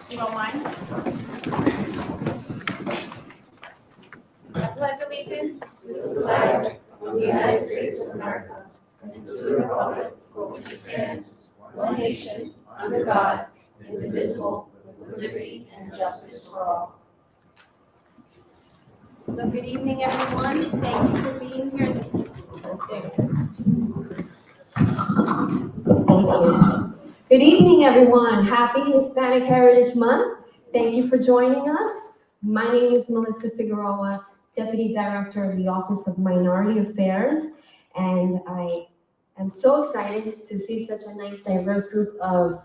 If you don't mind. I pledge allegiance to the flag of the United States of America and to the republic for which it stands, one nation, under God, indivisible, with liberty and justice for all. So good evening, everyone. Thank you for being here. Thank you. Good evening, everyone. Happy Hispanic Heritage Month. Thank you for joining us. My name is Melissa Figueroa, Deputy Director of the Office of Minority Affairs, and I am so excited to see such a nice, diverse group of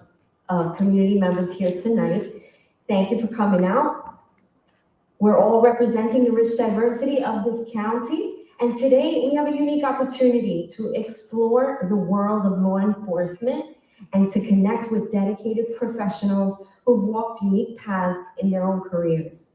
community members here tonight. Thank you for coming out. We're all representing the rich diversity of this county, and today we have a unique opportunity to explore the world of law enforcement and to connect with dedicated professionals who've walked unique paths in their own careers.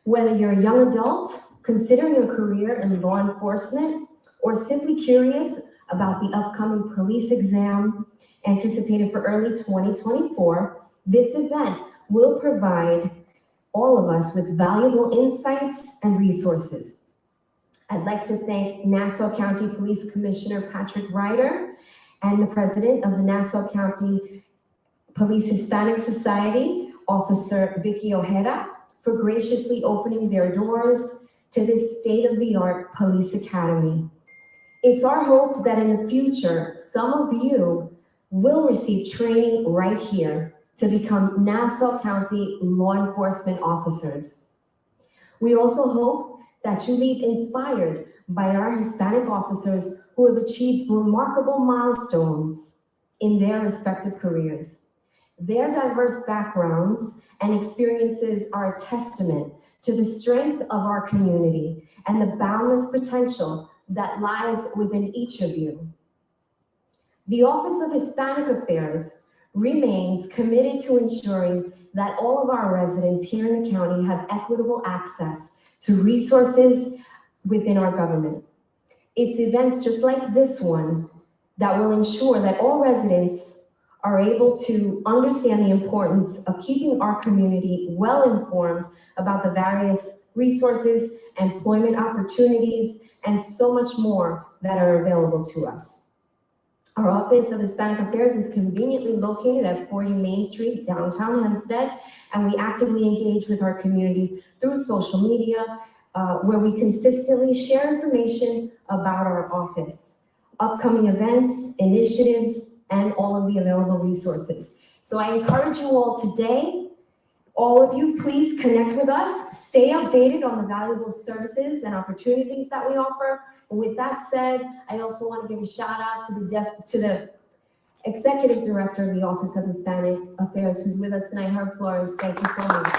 Whether you're a young adult considering a career in law enforcement or simply curious about the upcoming police exam anticipated for early 2024, this event will provide all of us with valuable insights and resources. I'd like to thank Nassau County Police Commissioner Patrick Ryder and the president of the Nassau County Police Hispanic Society, Officer Vicky Ojeda, for graciously opening their doors to this state-of-the-art police academy. It's our hope that in the future, some of you will receive training right here to become Nassau County law enforcement officers. We also hope that you leave inspired by our Hispanic officers who have achieved remarkable milestones in their respective careers. Their diverse backgrounds and experiences are a testament to the strength of our community and the boundless potential that lies within each of you. The Office of Hispanic Affairs remains committed to ensuring that all of our residents here in the county have equitable access to resources within our government. It's events just like this one that will ensure that all residents are able to understand the importance of keeping our community well informed about the various resources, employment opportunities, and so much more that are available to us. Our Office of Hispanic Affairs is conveniently located at 40 Main Street, downtown Hempstead, and we actively engage with our community through social media, where we consistently share information about our office, upcoming events, initiatives, and all of the available resources. So I encourage you all today, all of you, please connect with us, stay updated on the valuable services and opportunities that we offer. And with that said, I also want to give a shout out to the Executive Director of the Office of Hispanic Affairs, who's with us tonight, Herb Flores. Thank you so much.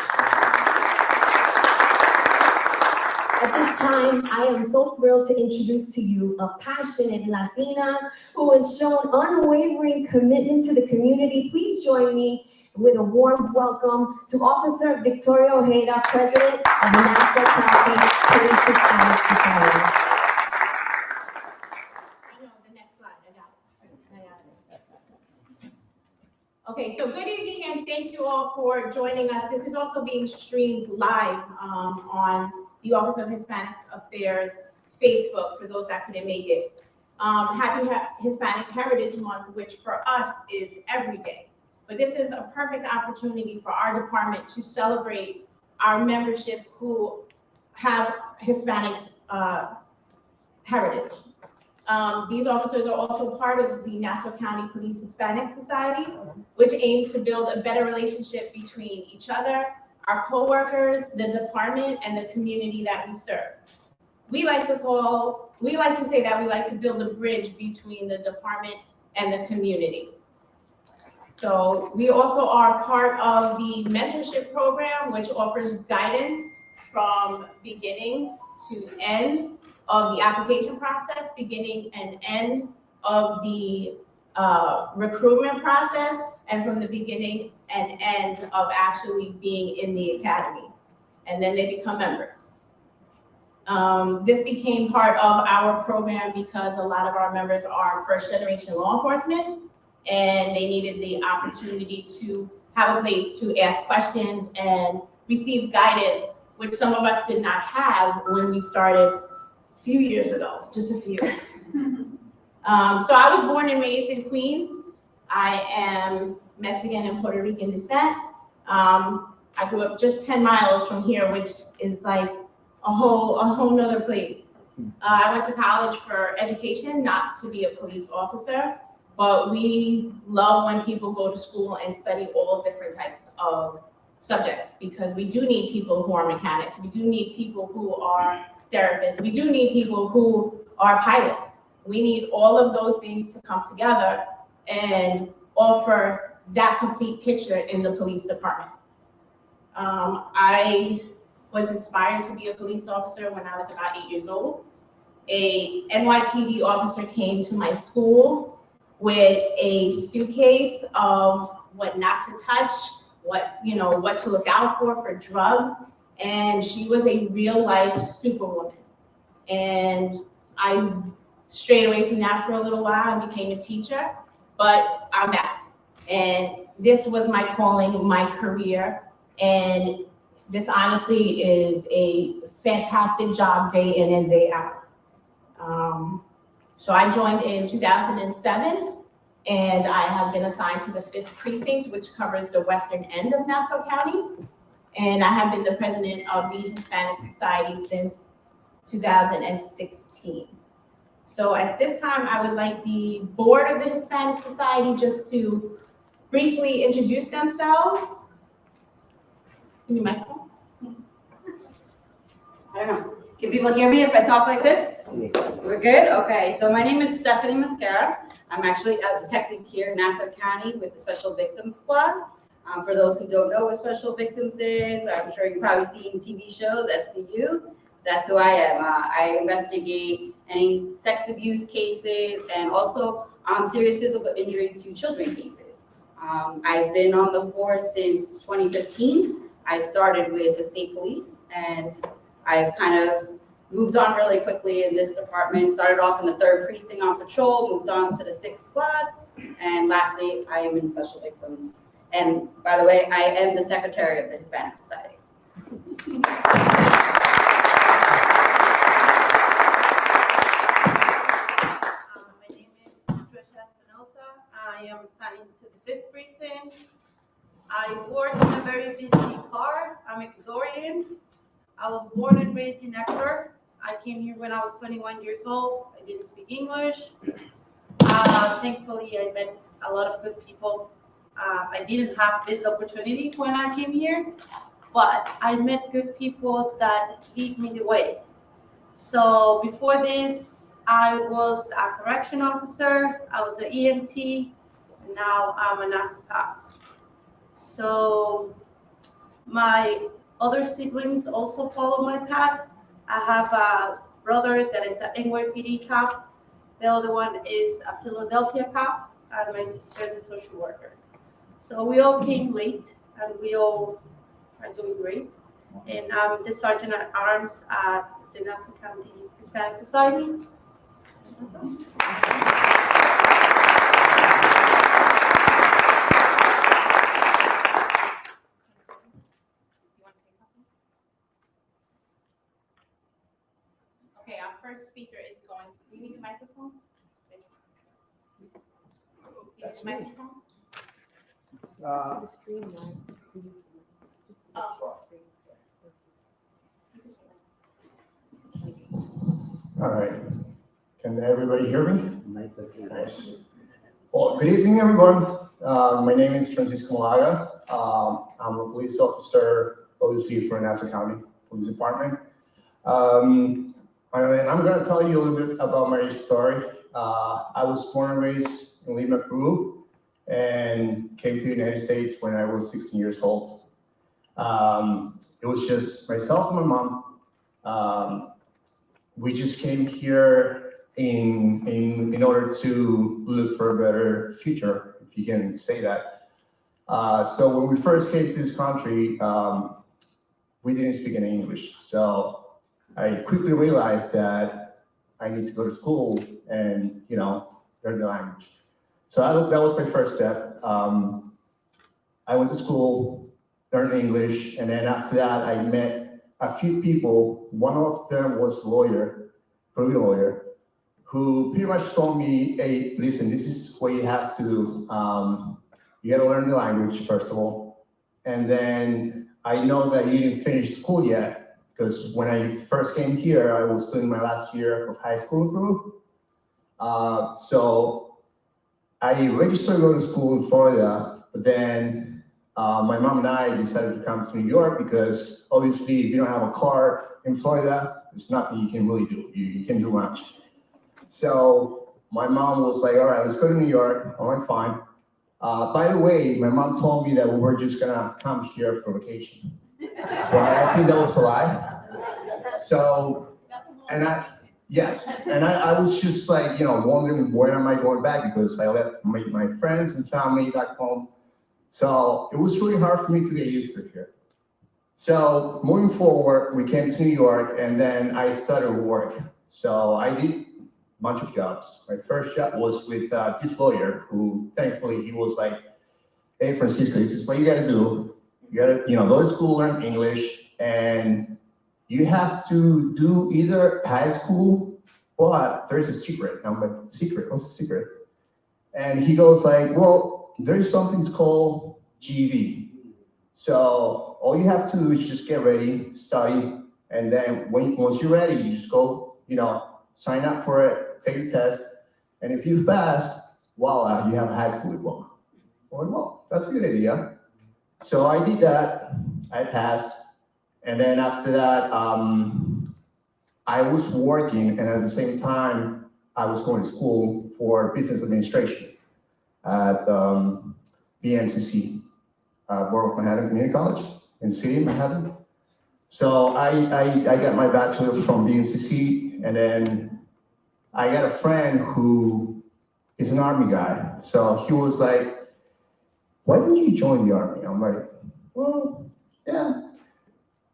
At this time, I am so thrilled to introduce to you a passionate Latina who has shown unwavering commitment to the community. Please join me with a warm welcome to Officer Victoria Ojeda, President of the Nassau County Police Hispanic Society. Okay, so good evening and thank you all for joining us. This is also being streamed live on the Office of Hispanic Affairs Facebook for those that couldn't make it. Happy Hispanic Heritage Month, which for us is every day. But this is a perfect opportunity for our department to celebrate our membership who have Hispanic heritage. These officers are also part of the Nassau County Police Hispanic Society, which aims to build a better relationship between each other, our coworkers, the department, and the community that we serve. We like to say that we like to build a bridge between the department and the community. So we also are part of the mentorship program, which offers guidance from beginning to end of the application process, beginning and end of the recruitment process, and from the beginning and end of actually being in the academy. And then they become members. This became part of our program because a lot of our members are first generation law enforcement, and they needed the opportunity to have a place to ask questions and receive guidance, which some of us did not have when we started a few years ago, just a few. So I was born and raised in Queens. I am Mexican and Puerto Rican descent. I grew up just 10 miles from here, which is like a whole nother place. I went to college for education, not to be a police officer, but we love when people go to school and study all different types of subjects, because we do need people who are mechanics, we do need people who are therapists, we do need people who are pilots. We need all of those things to come together and offer that complete picture in the police department. I was inspired to be a police officer when I was about 8 years old. A NYPD officer came to my school with a suitcase of what not to touch, what to look out for drugs, and she was a real life superwoman. And I strayed away from that for a little while and became a teacher, but I'm back. And this was my calling, my career, and this honestly is a fantastic job day in and day out. So I joined in 2007, and I have been assigned to the 5th precinct, which covers the western end of Nassau County. And I have been the president of the Hispanic Society since 2016. So at this time, I would like the board of the Hispanic Society just to briefly introduce themselves. Can you microphone? I don't know. Can people hear me if I talk like this? We're good? Okay, so my name is Stephanie Mascara. I'm actually a detective here in Nassau County with the Special Victims Squad. For those who don't know what Special Victims is, I'm sure you've probably seen TV shows, SVU. That's who I am. I investigate any sex abuse cases and also serious physical injury to children cases. I've been on the force since 2015. I started with the state police, and I've kind of moved on really quickly in this department. Started off in the 3rd precinct on patrol, moved on to the 6th squad, and lastly, I am in Special Victims. And by the way, I am the secretary of the Hispanic Society. My name is Espinosa. I am assigned to the 5th precinct. I work in a very busy car. I'm Ecuadorian. I was born and raised in Ecuador. I came here when I was 21 years old. I didn't speak English. Thankfully, I met a lot of good people. I didn't have this opportunity when I came here, but I met good people that lead me the way. So before this, I was a correction officer. I was an EMT. And now I'm a Nassau cop. So my other siblings also follow my path. I have a brother that is an NYPD cop. The other one is a Philadelphia cop, and my sister is a social worker. So we all came late, and we all are doing great. And I'm the sergeant at arms at the Nassau County Hispanic Society. Okay, our first speaker is going to, do you need a microphone? That's You need a me. microphone? All right. Can everybody hear me? Nice. Well, good evening, everyone. My name is Francisco Malaga. I'm a police officer, obviously, for Nassau County Police Department. And I'm going to tell you a little bit about my story. I was born and raised in Lima, Peru, and came to the United States when I was 16 years old. It was just myself and my mom. We just came here in order to look for a better future, if you can say that. So when we first came to this country, we didn't speak any English. So I quickly realized that I need to go to school and, learn the language. So that was my first step. I went to school, learned English, and then after that, I met a few people. One of them was a lawyer, probably a lawyer, who pretty much told me, hey, listen, this is what you have to do. You gotta learn the language, first of all. And then I know that you didn't finish school yet, because when I first came here, I was doing my last year of high school in Peru. So I registered to go to school in Florida, but then my mom and I decided to come to New York because obviously if you don't have a car in Florida, there's nothing you can really do. You can't do much. So my mom was like, all right, let's go to New York. All right, fine. By the way, my mom told me that we were just gonna come here for vacation. But I think that was a lie. So, and I was just like, wondering where am I going back because I left my friends and family back home. So it was really hard for me to get used to it here. So moving forward, we came to New York and then I started work. So I did a bunch of jobs. My first job was with this lawyer who thankfully he was like, hey, Francisco, this is what you gotta do. You gotta, go to school, learn English, and you have to do either high school, but there's a secret. I'm like, secret? What's the secret? And he goes like, well, there's something called GED. So all you have to do is just get ready, study, and then once you're ready, you just go, sign up for it, take the test, and if you pass, voila, you have a high school diploma. Well, that's a good idea. So I did that, I passed, and then after that, I was working, and at the same time, I was going to school for business administration at BMCC, Borough of Manhattan Community College in the city of Manhattan. So I got my bachelor's from BMCC, and then I got a friend who is an Army guy. So he was like, why didn't you join the Army? I'm like, well, yeah.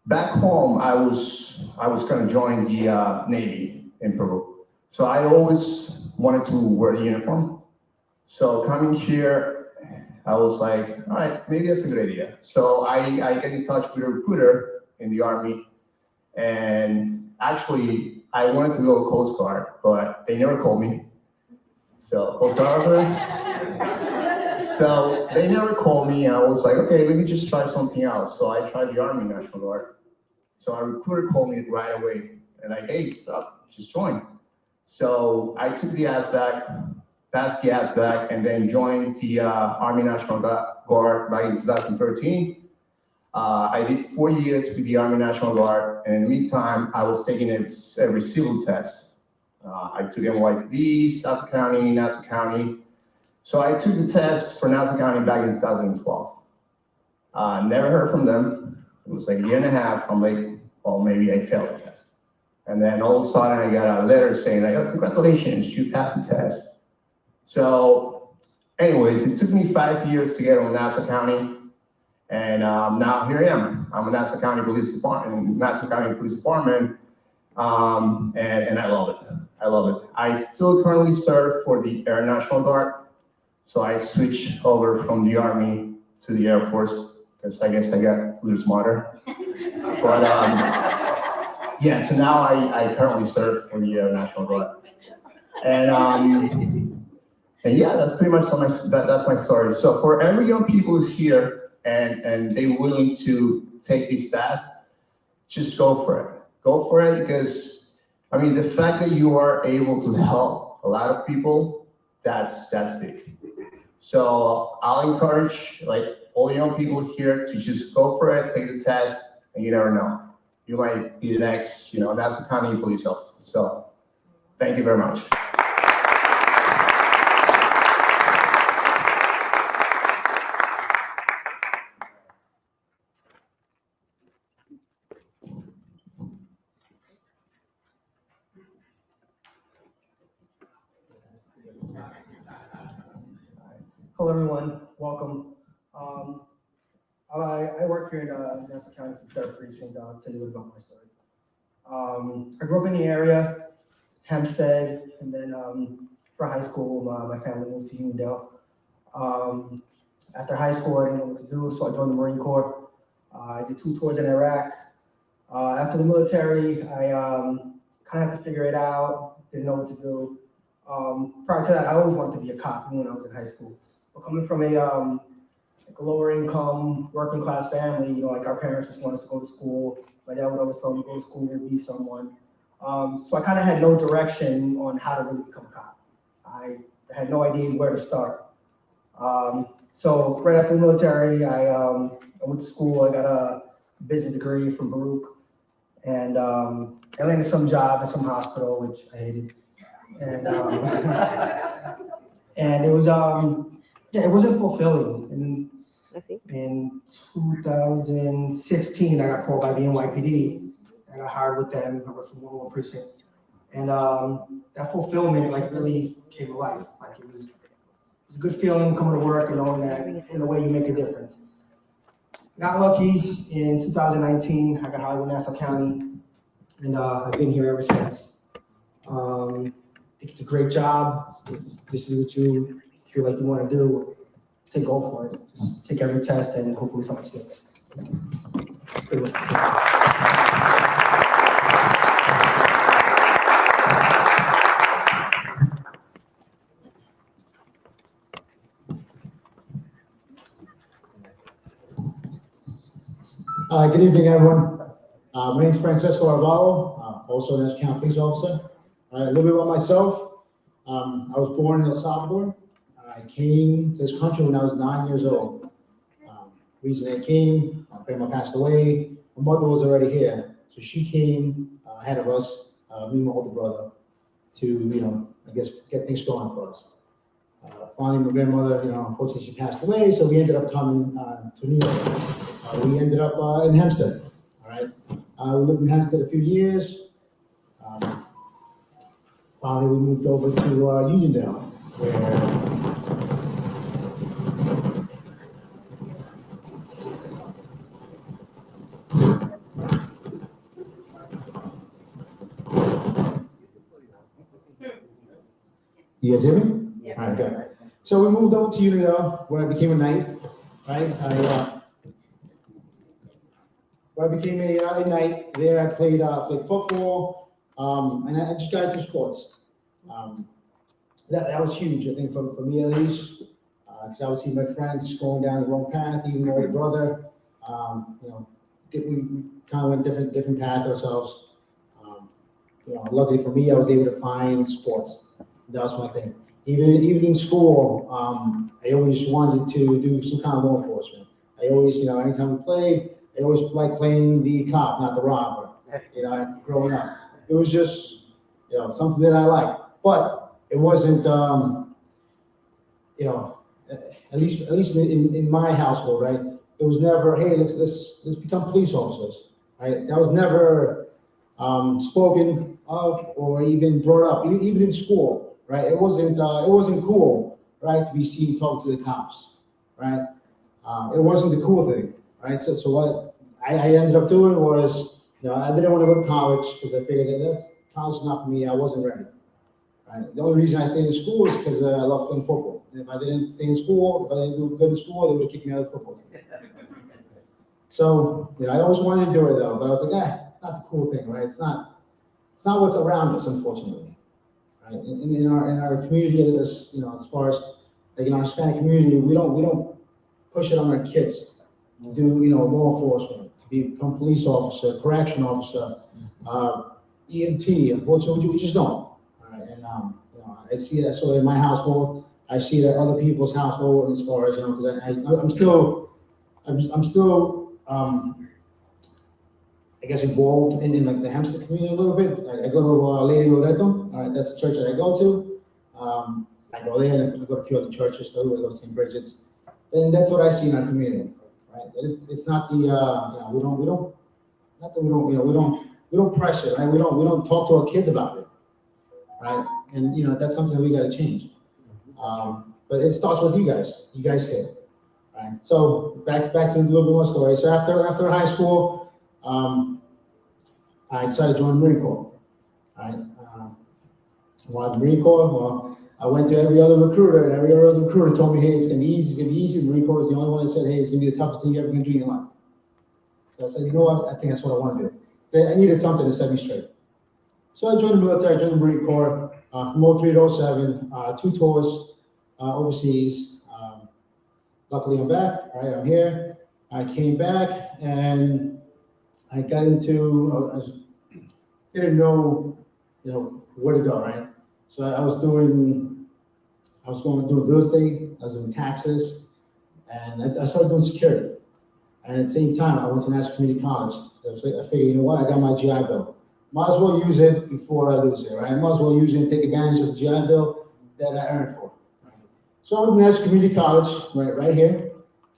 Back home, I was going to join the Navy in Peru. So I always wanted to wear a uniform. So coming here, I was like, all right, maybe that's a good idea. So I get in touch with a recruiter in the Army. And actually, I wanted to go Coast Guard, but they never called me. So Coast Guard over there? So they never called me, and I was like, okay, let me just try something else. So I tried the Army National Guard. So a recruiter called me right away, and like, hey, what's up? Just join. So I took the ASVAC, passed the ASVAC, and then joined the Army National Guard back in 2013. I did 4 years with the Army National Guard, and in the meantime, I was taking every civil test. I took NYPD, Suffolk County, Nassau County. So I took the test for Nassau County back in 2012. Never heard from them. It was like a year and a half. I'm like, well, maybe I failed the test. And then all of a sudden I got a letter saying like, oh, congratulations, you passed the test. So anyways, it took me 5 years to get on Nassau County. And now here I am. I'm a Nassau County Police Department, and I love it. I love it. I still currently serve for the Air National Guard. So I switched over from the Army to the Air Force because I guess I got a little smarter. But yeah, so now I currently serve for the Air National Guard. And yeah, that's pretty much that's my story. So for every young people who's here and they're willing to take this path, just go for it. Go for it because, I mean, the fact that you are able to help a lot of people, that's big. So I'll encourage like all young people here to just go for it, take the test, and you never know. You might be the next, Nassau County police officer. So thank you very much. Hello, everyone. Welcome. I work here in Nassau County for 3rd Precinct. I'll tell you a little about my story. I grew up in the area, Hempstead, and then for high school, my family moved to Unidad. After high school, I didn't know what to do, so I joined the Marine Corps. I did 2 tours in Iraq. After the military, I kind of had to figure it out, didn't know what to do. Prior to that, I always wanted to be a cop, even when I was in high school. But coming from a lower income, working class family, like our parents just wanted us to go to school. My dad would always tell me, go to school, be someone. So I kind of had no direction on how to really become a cop. I had no idea where to start. So right after the military, I went to school. I got a business degree from Baruch, and I landed some job at some hospital, which I hated. And and it was it wasn't fulfilling. In 2016, I got called by the NYPD. I got hired with them. I worked for 101 precinct, and that fulfillment really came to life. It was a good feeling coming to work and knowing that in a way you make a difference. Got lucky in 2019. I got hired with Nassau County, and I've been here ever since. I think it's a great job. If this is what you feel like you want to do, say go for it. Just take every test and hopefully something sticks. Pretty much. Good evening, everyone. My name is Francisco Arvalo, also a Nassau County Police Officer. A little bit about myself. I was born in El Salvador. I came to this country when I was 9 years old. Reason I came, my grandma passed away. My mother was already here, so she came ahead of us, me and my older brother, to I guess get things going for us. Finally, my grandmother, unfortunately, she passed away, so we ended up coming to New York. We ended up in Hempstead. All right, we lived in Hempstead a few years. Finally, we moved over to Unidad, where you guys hear me? Yeah. All right, good. So we moved over to Unidad, where I became a knight. Right, where I became a knight. There, I played football, and I just got into sports. That was huge, I think, for me at least, because I would see my friends going down the wrong path, even my older brother. We kind of went different path ourselves. Luckily for me, I was able to find sports. That was my thing. Even in school, I always wanted to do some kind of law enforcement. I always, anytime we played, I always liked playing the cop, not the robber. Growing up, it was just, something that I liked. But it wasn't, at least in my household, right? It was never, hey, let's become police officers, right? That was never spoken of or even brought up, even in school. Right, it wasn't cool, right, to be seen talking to the cops, right? It wasn't the cool thing, right? So what I ended up doing was, I didn't want to go to college because I figured that's college is not for me. I wasn't ready. Right? The only reason I stayed in school is because I love playing football. And if I didn't stay in school, if I didn't do good in school, they would have kicked me out of the football team. So I always wanted to do it though, but I was like, it's not the cool thing, right? It's not what's around us, unfortunately. In our community, as far as in our Hispanic community, we don't push it on our kids to do law enforcement, to become police officer, correction officer, EMT. Unfortunately, we just don't. All right, and I see that. So in my household, I see that other people's household, as far as because I'm still I guess involved in the Hempstead community a little bit. I go to Lady Loreto. That's the church that I go to. I go there, and I go to a few other churches too. I go to St. Bridget's, and that's what I see in our community. Right? It's not the we don't pressure. Right? We don't talk to our kids about it. Right? And that's something that we got to change. But it starts with you guys. You guys here. Right? So back to a little bit more story. So after high school. I decided to join the Marine Corps. Right? Why the Marine Corps? Well, I went to every other recruiter, and every other recruiter told me, hey, it's gonna be easy, it's gonna be easy. The Marine Corps was the only one that said, hey, it's gonna be the toughest thing you're ever gonna do in your life. So I said, you know what, I think that's what I wanna do. I needed something to set me straight. So I joined the military, I joined the Marine Corps from 03 to 07, 2 tours overseas. Luckily I'm back, all right, I'm here. I came back and I got into, I didn't know, where to go, right? So I was doing real estate, I was doing taxes, and I started doing security. And at the same time, I went to Nassau Community College. So I figured, you know what, I got my GI Bill. Might as well use it before I lose it, right? Might as well use it and take advantage of the GI Bill that I earned for. So I went to Nassau Community College, right here,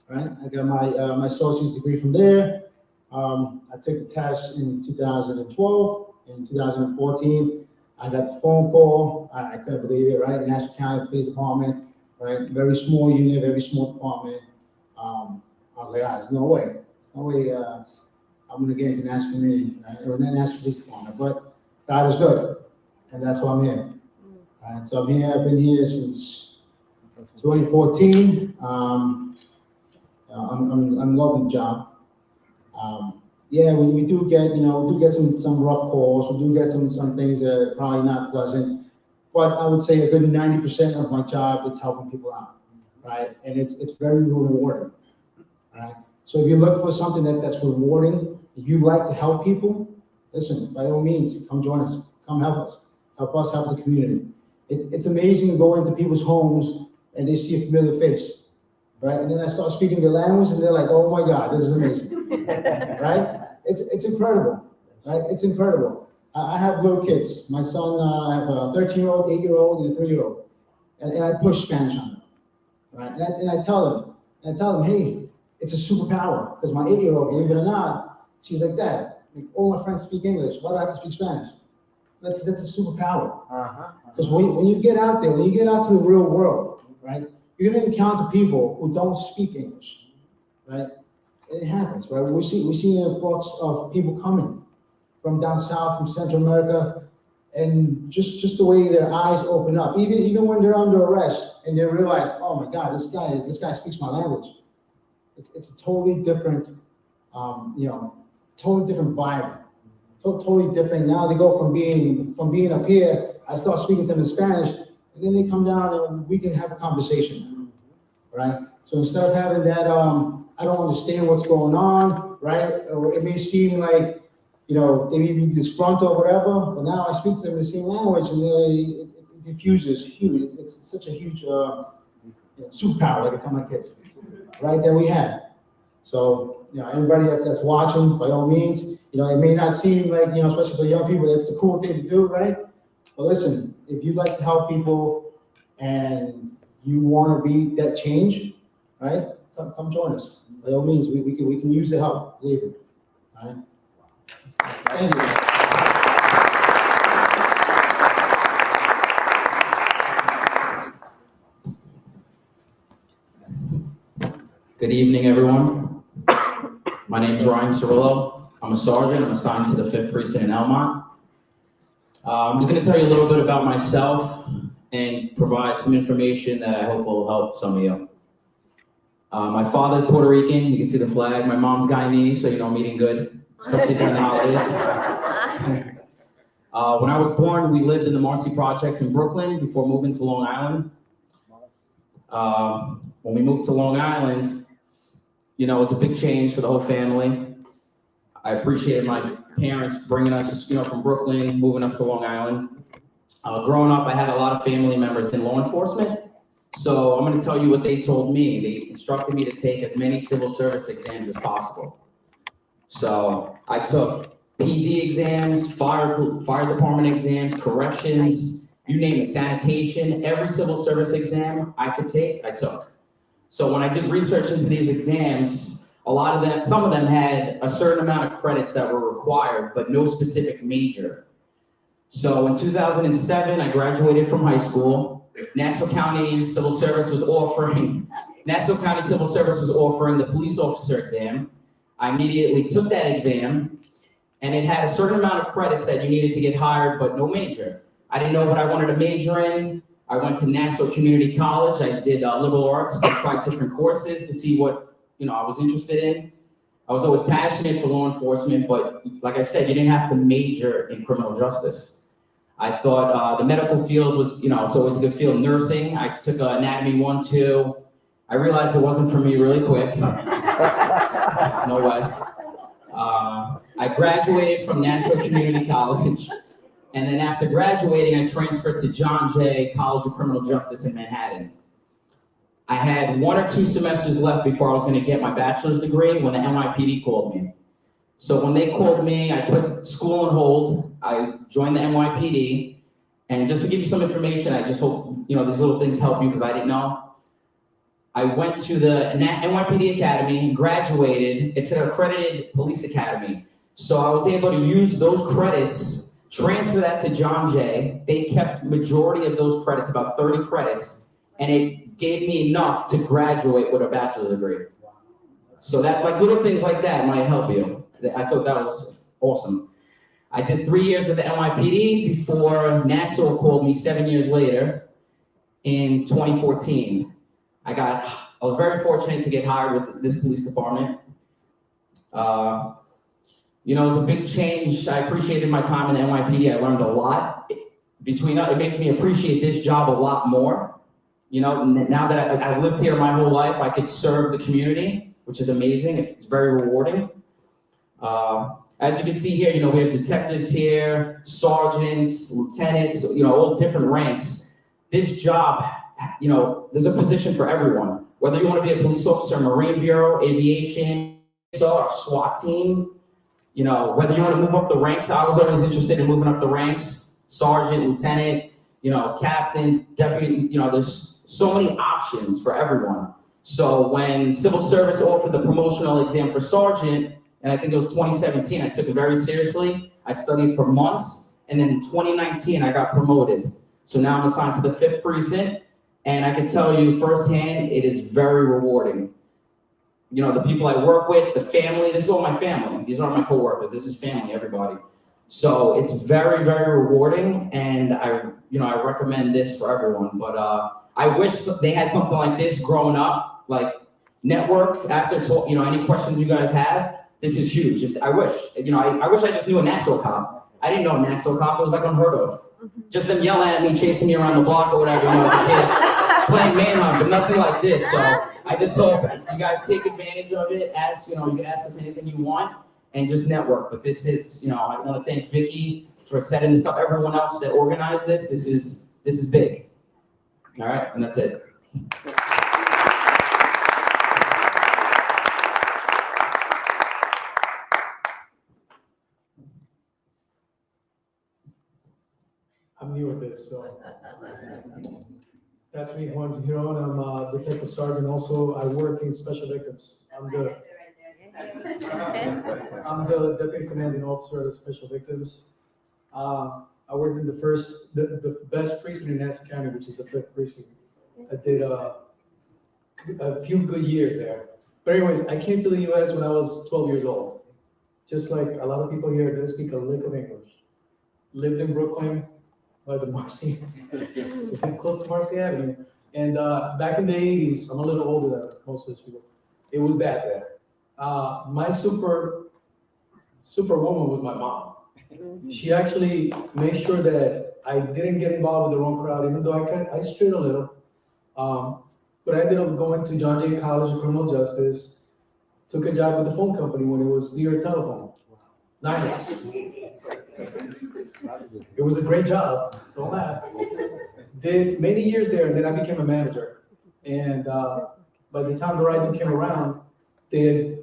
right? I got my associate's degree from there. I took the test in 2012. In 2014, I got the phone call. I couldn't believe it, right? Nassau County Police Department, right? Very small unit, very small department. I was like, there's no way. There's no way I'm gonna get into Nassau Community, right? Or not Nassau Police Department, but God is good. And that's why I'm here. All right, so I'm here, I've been here since 2014. I'm loving the job. Yeah, we do get, some rough calls. We do get some things that are probably not pleasant, but I would say a good 90% of my job is helping people out, right? And it's very rewarding, right? So if you look for something that's rewarding, if you like to help people, listen, by all means, come join us, come help us help the community. It's amazing going into people's homes and they see a familiar face, right? And then I start speaking their language and they're like, oh my God, this is amazing, right? It's incredible, right? It's incredible. I have little kids. My son, I have a 13-year-old, 8-year-old, and a 3-year-old. And I push Spanish on them, right? And I tell them, hey, it's a superpower. Because my 8-year-old, believe it or not, she's like, Dad, like, all my friends speak English. Why do I have to speak Spanish? Because that's a superpower. Because when you get out there, when you get out to the real world, right, you're going to encounter people who don't speak English, right? And it happens, right? We see an influx of people coming from down south, from Central America, and just the way their eyes open up, even when they're under arrest and they realize, oh my God, this guy speaks my language. It's a totally different, totally different vibe, totally different. Now they go from being up here, I start speaking to them in Spanish, and then they come down and we can have a conversation, right? So instead of having that, I don't understand what's going on, right? Or it may seem like, they may be disgruntled or whatever, but now I speak to them in the same language and it diffuses huge. It's such a huge superpower, like I tell my kids, right, that we have. So, anybody that's watching, by all means, it may not seem like, especially for young people, that's the cool thing to do, right? But listen, if you'd like to help people and you want to be that change, right, come join us. By all means, we can use the help, believe me. All right? Thank you. Good evening, everyone. My name is Ryan Cirillo. I'm a sergeant. I'm assigned to the 5th Precinct in Elmont. I'm just going to tell you a little bit about myself and provide some information that I hope will help some of you. My father's Puerto Rican. You can see the flag. My mom's Guyanese, so I'm eating good, especially during the holidays. When I was born, we lived in the Marcy Projects in Brooklyn before moving to Long Island. When we moved to Long Island, it's a big change for the whole family. I appreciated my parents bringing us, from Brooklyn, moving us to Long Island. Growing up, I had a lot of family members in law enforcement. So I'm going to tell you what they told me. They instructed me to take as many civil service exams as possible. So I took PD exams, fire department exams, corrections, you name it, sanitation, every civil service exam I could take, I took. So when I did research into these exams, some of them had a certain amount of credits that were required, but no specific major. So in 2007, I graduated from high school. Nassau County Civil Service was offering the police officer exam. I immediately took that exam, and it had a certain amount of credits that you needed to get hired, but no major. I didn't know what I wanted to major in. I went to Nassau Community College. I did liberal arts. I tried different courses to see what I was interested in. I was always passionate for law enforcement, but like I said, you didn't have to major in criminal justice. I thought the medical field was, it's always a good field. Nursing, I took anatomy 1, 2. I realized it wasn't for me really quick. No way. I graduated from Nassau Community College, and then after graduating, I transferred to John Jay College of Criminal Justice in Manhattan. I had 1 or 2 semesters left before I was going to get my bachelor's degree when the NYPD called me. So when they called me, I put school on hold. I joined the NYPD, and just to give you some information, I just hope these little things help you because I didn't know. I went to the NYPD Academy, graduated. It's an accredited police academy. So I was able to use those credits, transfer that to John Jay. They kept majority of those credits, about 30 credits, and it gave me enough to graduate with a bachelor's degree. So that, little things like that might help you. I thought that was awesome. I did 3 years with the NYPD before Nassau called me 7 years later in 2014. I was very fortunate to get hired with this police department. It was a big change. I appreciated my time in the NYPD. I learned a lot. It makes me appreciate this job a lot more. Now that I've lived here my whole life, I could serve the community, which is amazing. It's very rewarding. As you can see here, we have detectives here, sergeants, lieutenants, all different ranks. This job, there's a position for everyone. Whether you want to be a police officer, Marine Bureau, aviation, or SWAT team, whether you want to move up the ranks. I was always interested in moving up the ranks, sergeant, lieutenant, captain, deputy, there's so many options for everyone. So when civil service offered the promotional exam for sergeant, and I think it was 2017, I took it very seriously. I studied for months, and then in 2019, I got promoted. So now I'm assigned to the 5th precinct, and I can tell you firsthand, it is very rewarding. The people I work with, the family, this is all my family. These aren't my coworkers, this is family, everybody. So it's very, very rewarding, and I recommend this for everyone. But I wish they had something like this growing up, like network after talk, any questions you guys have. This is huge. I wish, I wish I just knew a Nassau cop. I didn't know a Nassau cop, it was like unheard of. Just them yelling at me, chasing me around the block or whatever, as a kid, playing manhunt, but nothing like this. So I just hope you guys take advantage of it. You can ask us anything you want and just network. But this is, I want to thank Vicky for setting this up. Everyone else that organized this. This is big. All right, and that's it. I'm new at this, so. That's me, Juan Giron. I'm a detective sergeant. Also, I work in special victims. I'm the deputy commanding officer of special victims. I worked in the best precinct in Nassau County, which is the 5th precinct. I did a few good years there. But anyways, I came to the U.S. when I was 12 years old. Just like a lot of people here, don't speak a lick of English. Lived in Brooklyn, by the Marcy, close to Marcy Avenue. And back in the 80s, I'm a little older than most of those people, it was bad there. My superwoman was my mom. She actually made sure that I didn't get involved with the wrong crowd, even though I strayed a little. But I ended up going to John Jay College of Criminal Justice, took a job with the phone company when it was New York Telephone. Nice. It was a great job, don't laugh. Did many years there, and then I became a manager. And by the time Verizon came around, they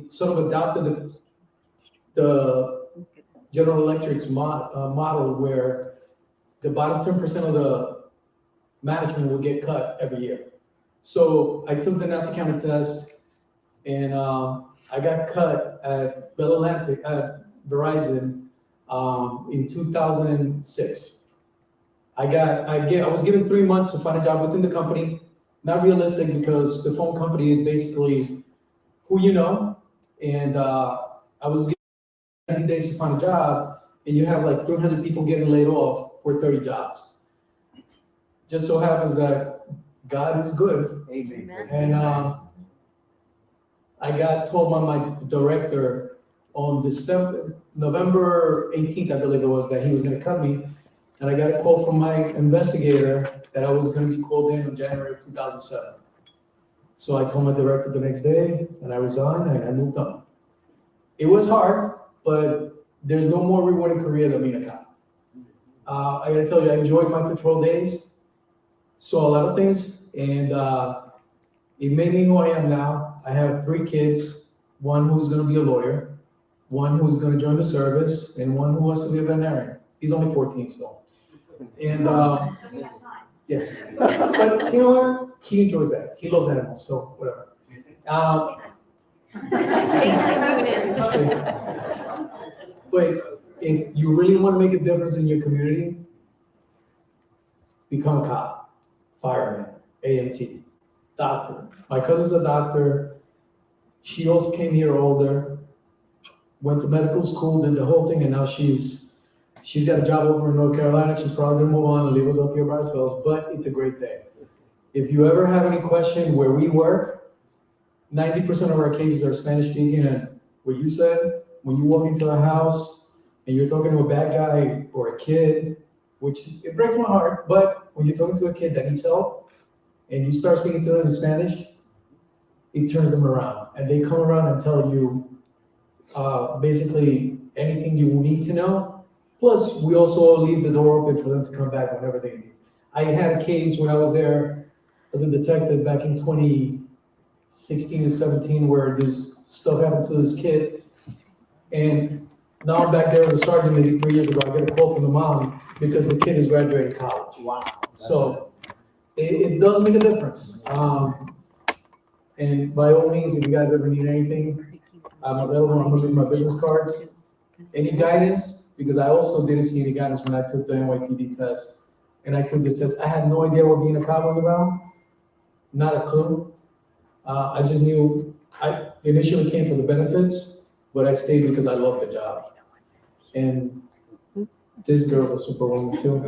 sort of adopted the General Electric's model where the bottom 10% of the management would get cut every year. So I took the Nassau County test, and I got cut at Bell Atlantic at Verizon in 2006. I was given 3 months to find a job within the company. Not realistic because the phone company is basically who you know, and I was given 90 days to find a job, and you have like 300 people getting laid off for 30 jobs. just so happens that God is good. Amen. And I got told by my director on November 18th, I believe it was, that he was gonna cut me. And I got a call from my investigator that I was gonna be called in January of 2007. So I told my director the next day, and I resigned, and I moved on. It was hard, but there's no more rewarding career than being a cop. I gotta tell you, I enjoyed my patrol days, saw a lot of things, and it made me who I am now. I have 3 kids, one who's gonna be a lawyer, one who's gonna join the service, and one who wants to be a veterinarian. He's only 14 still. And yes, but you know what? He enjoys that. He loves animals, so whatever. But if you really want to make a difference in your community, become a cop, fireman, AMT, doctor. My cousin's a doctor. She also came here older, went to medical school, did the whole thing, and now she's got a job over in North Carolina. She's probably gonna move on and leave us up here by ourselves, but it's a great thing. If you ever have any question where we work, 90% of our cases are Spanish speaking, and what you said, when you walk into a house and you're talking to a bad guy or a kid, which it breaks my heart, but when you're talking to a kid that needs help and you start speaking to them in Spanish, it turns them around and they come around and tell you basically anything you need to know. Plus, we also leave the door open for them to come back whenever they need. I had a case when I was there as a detective back in 2016 and 17 where this stuff happened to this kid. And now I'm back there as a sergeant maybe 3 years ago. I get a call from the mom because the kid is graduating college. Wow. So it does make a difference. And by all means, if you guys ever need anything, I'm available. I'm gonna leave my business cards. Any guidance? Because I also didn't see any guidance when I took the NYPD test. And I took this test. I had no idea what being a cop was about. Not a clue. I just knew I initially came for the benefits, but I stayed because I love the job. And this girl's a superwoman too.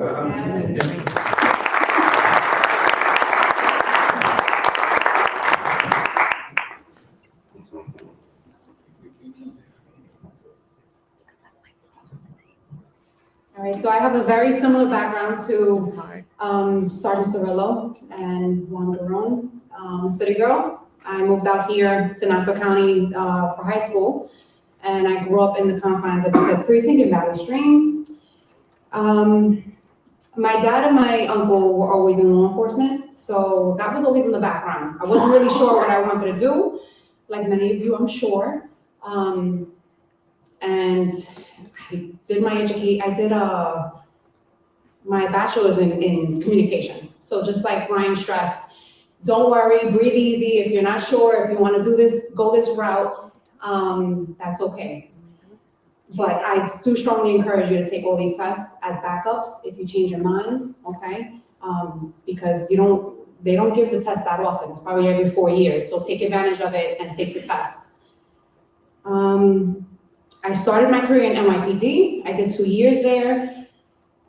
All right, so I have a very similar background to Sergeant Cirillo and Juan Garone, city girl. I moved out here to Nassau County for high school, and I grew up in the confines of the 5th Precinct in Valley Stream. My dad and my uncle were always in law enforcement, so that was always in the background. I wasn't really sure what I wanted to do, like many of you, I'm sure. And I did my bachelor's in communication. So just like Ryan stressed, don't worry, breathe easy. If you're not sure, if you want to do this, go this route, that's okay. But I do strongly encourage you to take all these tests as backups if you change your mind, okay? Because they don't give the test that often. It's probably every 4 years. So take advantage of it and take the test. I started my career in NYPD. I did 2 years there,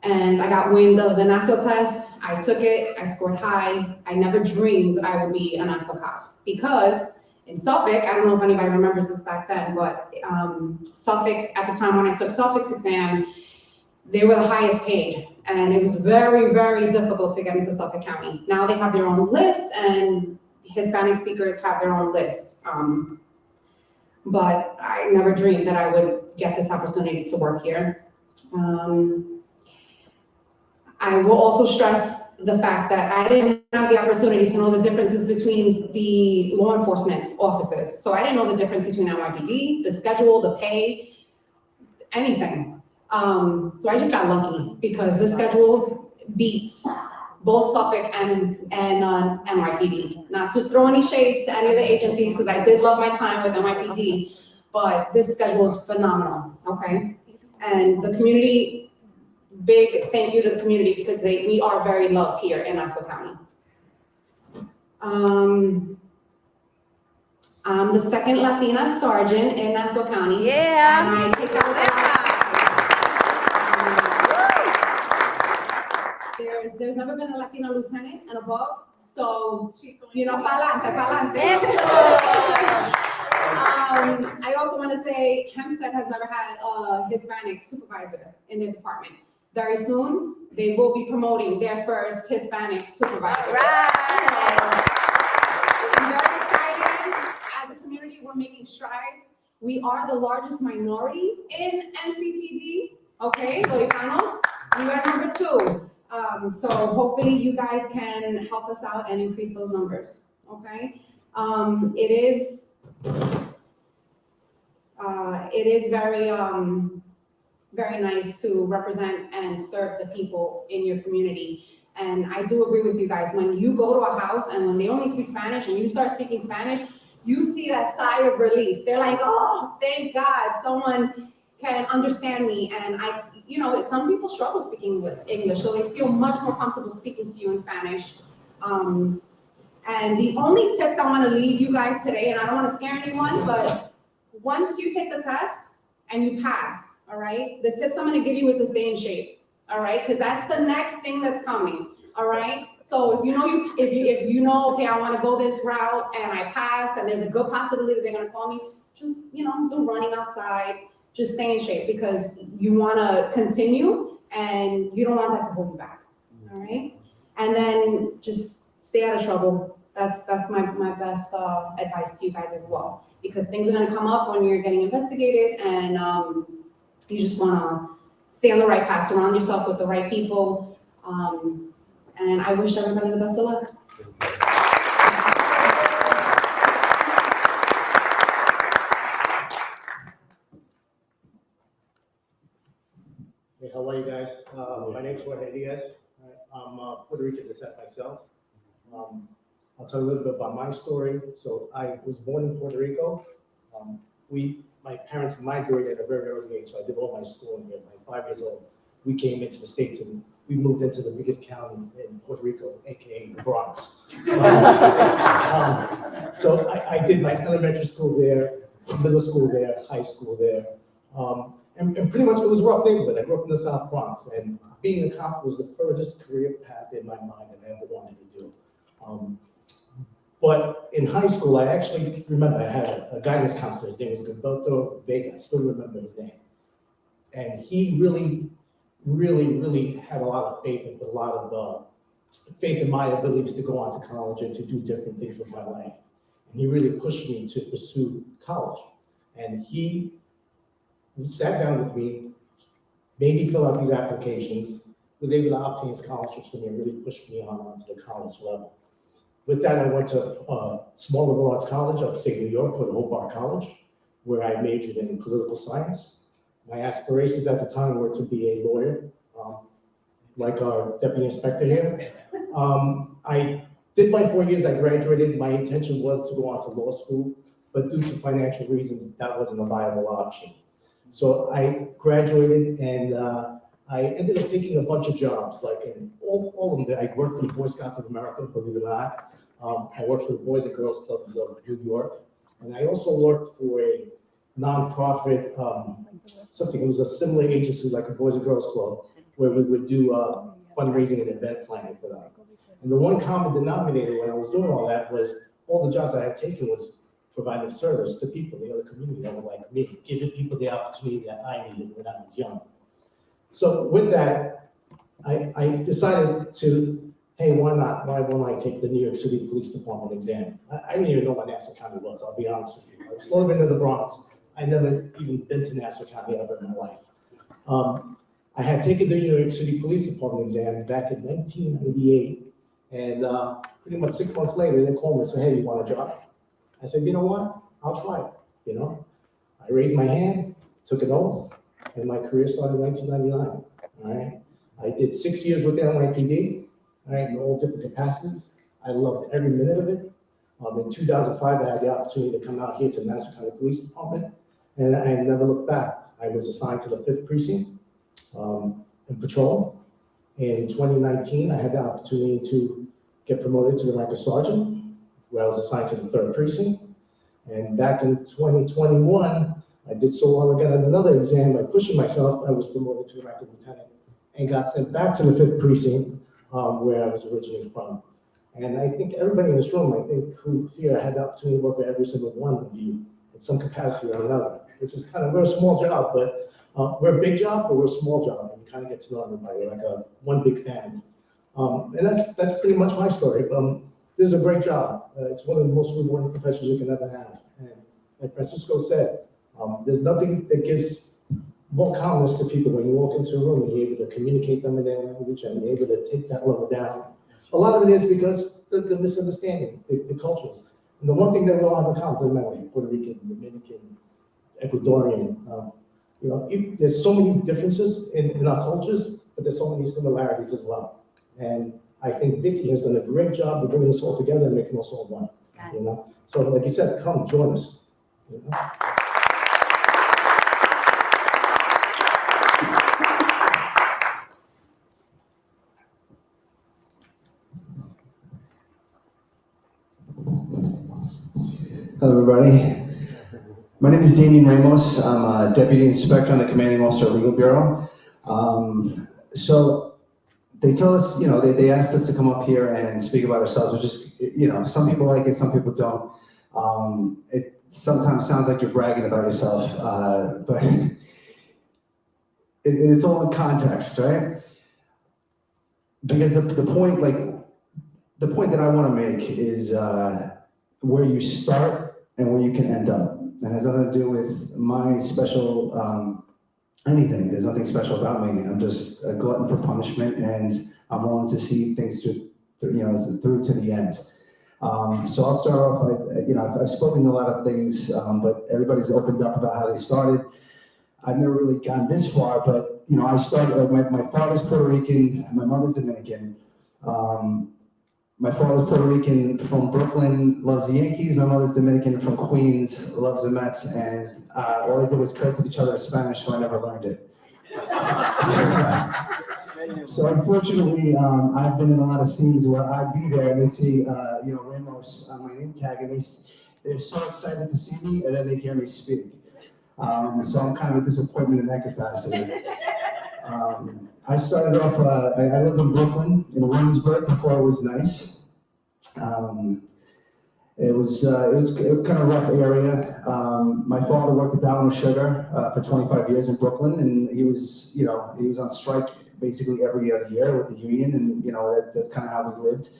and I got wind of the Nassau test. I took it, I scored high. I never dreamed I would be a Nassau cop because in Suffolk, I don't know if anybody remembers this back then, but Suffolk, at the time when I took Suffolk's exam, they were the highest paid, and it was very, very difficult to get into Suffolk County. Now they have their own list, and Hispanic speakers have their own list. But I never dreamed that I would get this opportunity to work here. I will also stress the fact that I didn't have the opportunity to know the differences between the law enforcement officers. So I didn't know the difference between NYPD, the schedule, the pay, anything. So I just got lucky because the schedule beats both Suffolk and NYPD. Not to throw any shades to any of the agencies, because I did love my time with NYPD, but this schedule is phenomenal, okay? And the community, big thank you to the community because we are very loved here in Nassau County. I'm the second Latina sergeant in Nassau County. Yeah. And I take that with a lot of pride. There's there's never been a Latina lieutenant and above, so, She's going you know, to- pa'lante. I also want to say Hempstead has never had a Hispanic supervisor in their department. Very soon, they will be promoting their first Hispanic supervisor. So, I'm very excited. As a community, we're making strides. We are the largest minority in NCPD, okay, Loicanos. We are number 2. So hopefully you guys can help us out and increase those numbers, okay? It is very nice to represent and serve the people in your community. And I do agree with you guys, when you go to a house and when they only speak Spanish and you start speaking Spanish, you see that sigh of relief. They're like, oh, thank God, someone can understand me. And some people struggle speaking with English, so they feel much more comfortable speaking to you in Spanish. And the only tips I want to leave you guys today, and I don't want to scare anyone, but once you take the test and you pass, all right, the tips I'm going to give you is to stay in shape, all right, because that's the next thing that's coming, all right. So if you know, okay, I want to go this route and I passed, and there's a good possibility that they're going to call me, just do running outside. Just stay in shape because you want to continue and you don't want that to hold you back, all right? And then just stay out of trouble. That's my best advice to you guys as well, because things are going to come up when you're getting investigated, and you just want to stay on the right path, surround yourself with the right people, and I wish everybody the best of luck. Hey, how are you guys? My name's Jorge Diaz. I'm Puerto Rican descent myself. I'll tell you a little bit about my story. So I was born in Puerto Rico. My parents migrated at a very early age, so I did all my schooling here. By 5 years old, we came into the States and we moved into the biggest county in Puerto Rico, AKA the Bronx. So I did my elementary school there, middle school there, high school there. And pretty much it was a rough neighborhood. I grew up in the South Bronx, and being a cop was the furthest career path in my mind that I ever wanted to do. But in high school, I actually remember I had a guidance counselor. His name was Gilberto Vega. I still remember his name. And he really, really, really had a lot of faith and a lot of faith in my abilities to go on to college and to do different things with my life. And he really pushed me to pursue college. And he sat down with me, made me fill out these applications, was able to obtain scholarships for me and really pushed me onto the college level. With that, I went to a small liberal arts college upstate New York called Hope Bar College, where I majored in political science. My aspirations at the time were to be a lawyer, like our deputy inspector here. I did my 4 years, I graduated. My intention was to go on to law school, but due to financial reasons, that wasn't a viable option. So I graduated and I ended up taking a bunch of jobs, like in all of them. I worked for the Boy Scouts of America, believe it or not. I worked for the Boys and Girls Clubs of New York. And I also worked for a nonprofit, it was a similar agency like a Boys and Girls Club, where we would do fundraising and event planning for them. And the one common denominator when I was doing all that was all the jobs I had taken was providing service to people in the other community that were like me, giving people the opportunity that I needed when I was young. So with that, I decided to, hey, why not? Why won't I take the New York City Police Department exam? I didn't even know what Nassau County was, I'll be honest with you. I was living in the Bronx. I never even been to Nassau County ever in my life. I had taken the New York City Police Department exam back in 1998, and pretty much 6 months later, they called me and said, hey, you want a job? I said, you know what? I'll try it, I raised my hand, took an oath, and my career started in 1999, all right? I did 6 years with the NYPD, all right, in all different capacities. I loved every minute of it. In 2005, I had the opportunity to come out here to Nassau County Police Department, and I never looked back. I was assigned to the 5th Precinct in patrol. In 2019, I had the opportunity to get promoted to the rank of sergeant, where I was assigned to the 3rd Precinct. And back in 2021, I did so well, I got another exam by pushing myself. I was promoted to the rank of lieutenant and got sent back to the 5th Precinct where I was originally from. And I think everybody in this room, I think, who's here had the opportunity to work with every single one of you in some capacity or another, which is kind of, we're a small job, but we're a big job, but we're a small job, and you kind of get to know everybody like one big family. And that's pretty much my story. This is a great job. It's one of the most rewarding professions you can ever have. And like Francisco said, there's nothing that gives more calmness to people when you walk into a room and you're able to communicate them in their language and you're able to take that level down. A lot of it is because the misunderstanding, the cultures. And the one thing that we all have in common, doesn't matter, Puerto Rican, Dominican, Ecuadorian, there's so many differences in our cultures, but there's so many similarities as well. And I think Vicky has done a great job of bringing us all together and making us all one, you know? So like you said, come join us, you know? Hello, everybody. My name is Damien Ramos. I'm a Deputy Inspector on the Commanding Officer Legal Bureau. So they tell us, they asked us to come up here and speak about ourselves, which is, some people like it, some people don't. It sometimes sounds like you're bragging about yourself, but it's all in context, right? Because the point that I want to make is where you start and where you can end up. And it has nothing to do with my special anything. There's nothing special about me. I'm just a glutton for punishment, and I'm willing to see things through to the end. So I'll start off. I've spoken to a lot of things, but everybody's opened up about how they started. I've never really gotten this far, but I started. My father's Puerto Rican, and my mother's Dominican. My father's Puerto Rican from Brooklyn, loves the Yankees. My mother's Dominican from Queens, loves the Mets. And all they did was curse at each other in Spanish, so I never learned it. So unfortunately, I've been in a lot of scenes where I'd be there and they see, Ramos on my name tag, and they're so excited to see me, and then they hear me speak. So I'm kind of a disappointment in that capacity. I started off, I lived in Brooklyn, in Williamsburg, before it was nice. It was kind of a rough area. My father worked at Dow Sugar for 25 years in Brooklyn, and he was on strike basically every other year with the union, and that's kind of how we lived.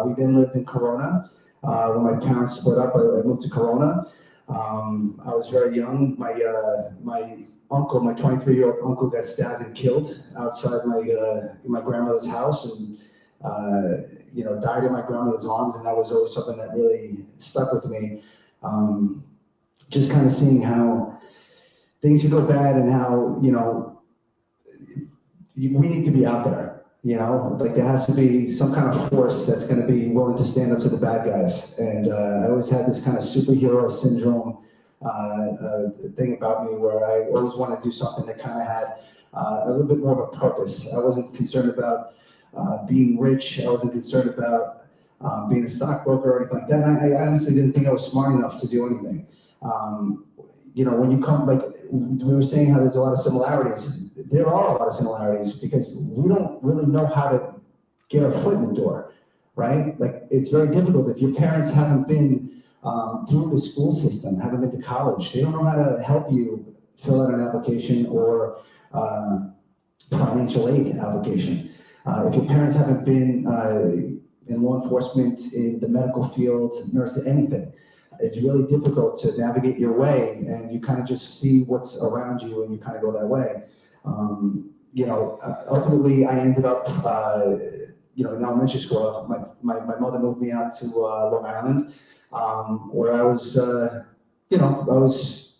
We then lived in Corona. When my parents split up, I moved to Corona. I was very young. My uncle, my 23-year-old uncle, got stabbed and killed outside my grandmother's house, and died in my grandmother's arms, and that was always something that really stuck with me. Just kind of seeing how things could go bad, and how we need to be out there. Like there has to be some kind of force that's going to be willing to stand up to the bad guys. And I always had this kind of superhero syndrome thing about me, where I always wanted to do something that kind of had a little bit more of a purpose. I wasn't concerned about being rich. I wasn't concerned about being a stockbroker or anything like that. And I honestly didn't think I was smart enough to do anything. When you come, like we were saying, how there's a lot of similarities. There are a lot of similarities because we don't really know how to get our foot in the door, right? Like it's very difficult if your parents haven't been through the school system, haven't been to college. They don't know how to help you fill out an application or financial aid application. If your parents haven't been in law enforcement, in the medical field, nurse, anything, it's really difficult to navigate your way, and you kind of just see what's around you and you kind of go that way. Ultimately I ended up, in elementary school. My mother moved me out to Long Island, where I was, I was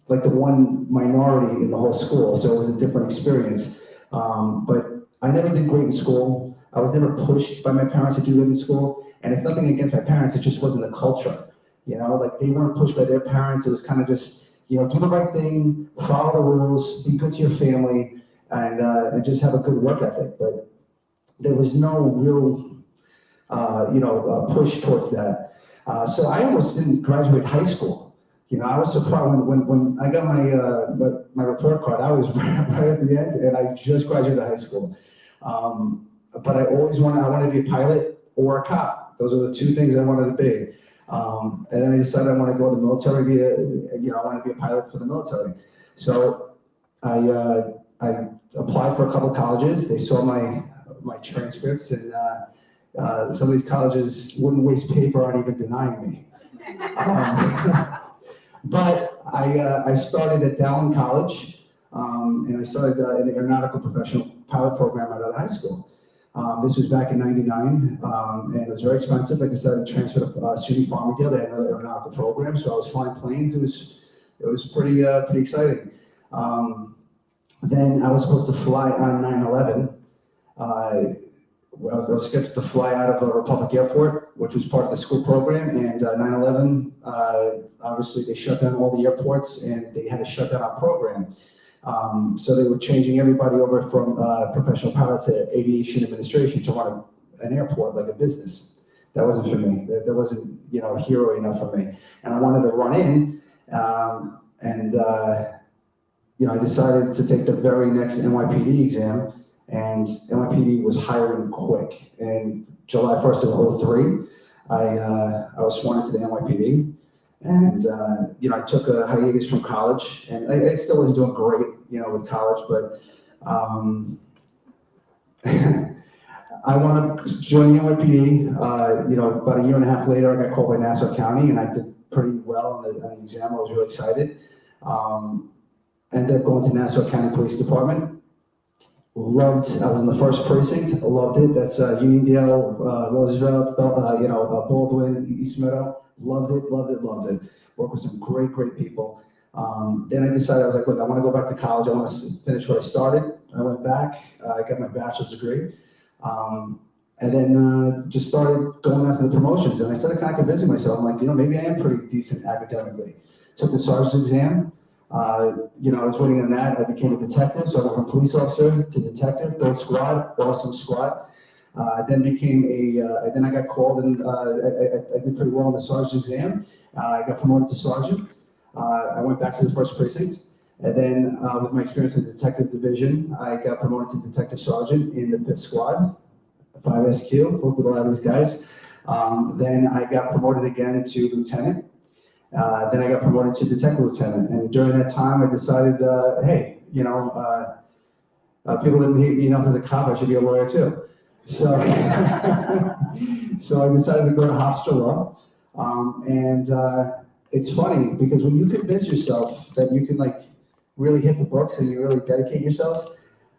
like the one minority in the whole school, so it was a different experience. But I never did great in school. I was never pushed by my parents to do good in school. And it's nothing against my parents, it just wasn't the culture. Like they weren't pushed by their parents. It was kind of just, do the right thing, follow the rules, be good to your family, and just have a good work ethic. But there was no real, push towards that. So I almost didn't graduate high school. I was surprised when I got my report card. I was right at the end, and I just graduated high school. But I wanted to be a pilot or a cop. Those are the two things I wanted to be. And then I decided I want to go to the military, I want to be a pilot for the military. So I applied for a couple of colleges. They saw my transcripts, and some of these colleges wouldn't waste paper on even denying me. But I started at Dowling College, and I started in the aeronautical professional pilot program out of high school. This was back in '99, and it was very expensive. I decided to transfer to SUNY Farmingdale. They had another aeronautical program, so I was flying planes. It was pretty exciting. Then I was supposed to fly on 9/11. I was scheduled to fly out of Republic Airport, which was part of the school program, and 9/11, obviously they shut down all the airports, and they had to shut down our program. So they were changing everybody over from professional pilot to aviation administration to run an airport like a business. That wasn't for me. That wasn't, hero enough for me. And I wanted to run in, I decided to take the very next NYPD exam, and NYPD was hiring quick. And July 1st of 2003, I was sworn into the NYPD. And, I took a hiatus from college, and I still wasn't doing great, with college, but I wound up joining NYPD. About a year and a half later, I got called by Nassau County, and I did pretty well on the exam. I was really excited. Ended up going to Nassau County Police Department. I was in the first precinct, loved it. That's Unidad, Roosevelt, Baldwin, East Meadow. Loved it. Worked with some great people. Then I decided, I was like, look, I want to go back to college. I want to finish what I started. I went back, I got my bachelor's degree. And then just started going after the promotions. And I started kind of convincing myself, I'm like, maybe I am pretty decent academically. Took the sergeant's exam. I was waiting on that. I became a detective. So I went from police officer to detective, third squad, awesome squad. Then I got called, and I did pretty well on the sergeant's exam. I got promoted to sergeant. I went back to the first precinct. And then with my experience in the detective division, I got promoted to detective sergeant in the 5th squad, 5SQ, worked with a lot of these guys. Then I got promoted again to lieutenant. Then I got promoted to detective lieutenant. And during that time, I decided, hey, people didn't hate me enough as a cop, I should be a lawyer too. So, so I decided to go to hostile law. It's funny because when you convince yourself that you can really hit the books and you really dedicate yourself,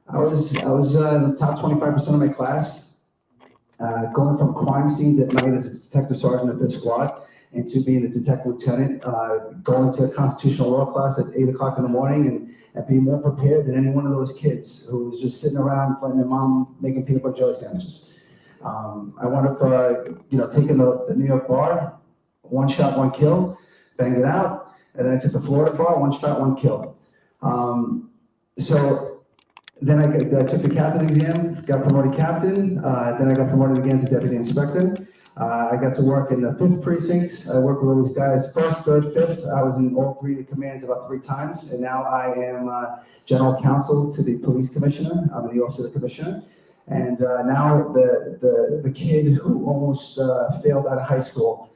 I was in the top 25% of my class, going from crime scenes at night as a detective sergeant at 5th squad into being a detective lieutenant, going to constitutional law class at 8 o'clock in the morning and being more prepared than any one of those kids who was just sitting around letting their mom making peanut butter jelly sandwiches. I wound up, taking the New York bar, 1 shot, 1 kill, banged it out, and then I took the Florida bar, 1 shot, 1 kill. So then I took the captain exam, got promoted captain, then I got promoted again to deputy inspector. I got to work in the 5th precinct. I worked with all these guys, 1st, 3rd, 5th. I was in all 3 of the commands about 3 times, and now I am general counsel to the police commissioner. I'm the office of the commissioner. And now the kid who almost failed out of high school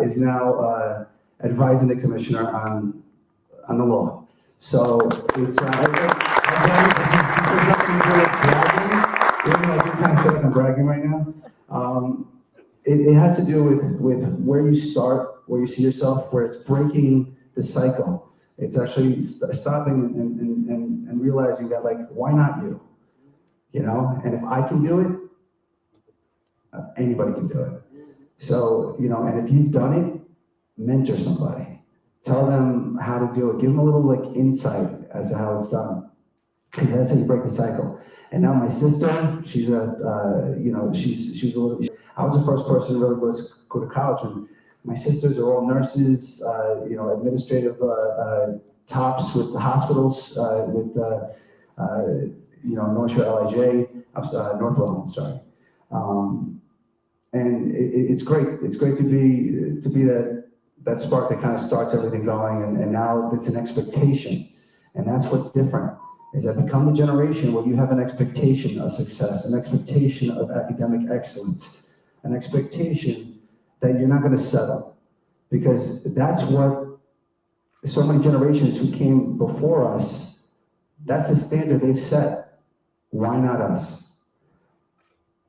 is now advising the commissioner on the law. So it's, this is nothing to do with bragging, even though I do kind of feel like I'm bragging right now. It has to do with where you start, where you see yourself, where it's breaking the cycle. It's actually stopping and realizing that, why not you? And if I can do it, anybody can do it. So, and if you've done it, mentor somebody. Tell them how to do it. Give them a little insight as to how it's done. Because that's how you break the cycle. And now my sister, she's she's a little. I was the first person to really go to college, and my sisters are all nurses, administrative tops with the hospitals, with North Shore LIJ, Northwell, I'm sorry. And it's great. It's great to be that spark that kind of starts everything going, and now it's an expectation, and that's what's different. is that become the generation where you have an expectation of success, an expectation of academic excellence, an expectation that you're not going to settle. Because that's what so many generations who came before us, that's the standard they've set. Why not us?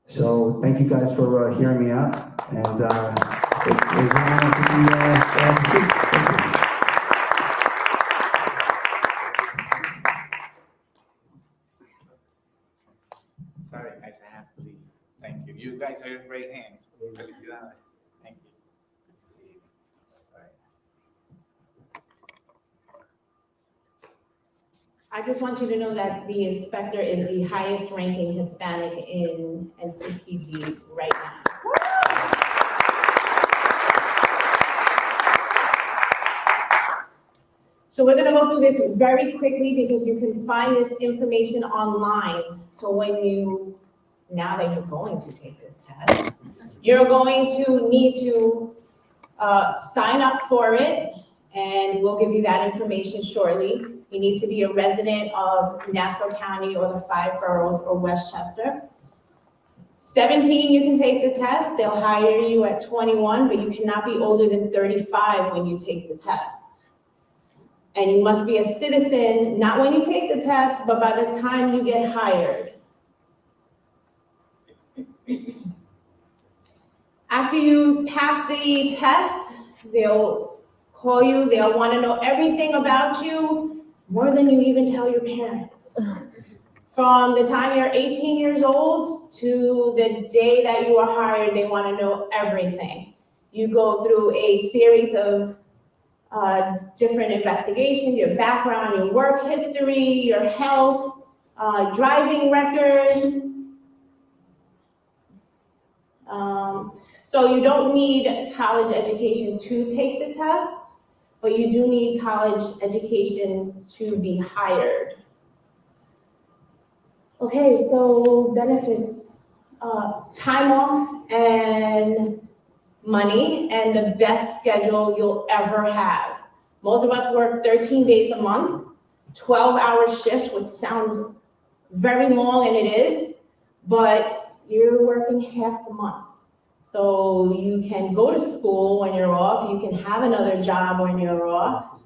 So thank you guys for hearing me out, and it's an honor to be speak. Thank you. Sorry, guys, I have to leave. Thank you. You guys are in great hands. Felicidades. Thank you. See you. Bye. I just want you to know that the inspector is the highest ranking Hispanic in NCPG right now. So we're gonna go through this very quickly because you can find this information online. So now that you're going to take this test, you're going to need to sign up for it, and we'll give you that information shortly. You need to be a resident of Nassau County or the 5 boroughs or Westchester. 17, you can take the test. They'll hire you at 21, but you cannot be older than 35 when you take the test. And you must be a citizen, not when you take the test, but by the time you get hired. After you pass the test, they'll call you, they'll want to know everything about you, more than you even tell your parents. From the time you're 18 years old to the day that you are hired, they want to know everything. You go through a series of different investigations, your background, your work history, your health, driving record. So you don't need college education to take the test, but you do need college education to be hired. Okay, so benefits, time off and money, and the best schedule you'll ever have. Most of us work 13 days a month, 12-hour shifts, which sounds very long, and it is, but you're working half the month. So you can go to school when you're off, you can have another job when you're off,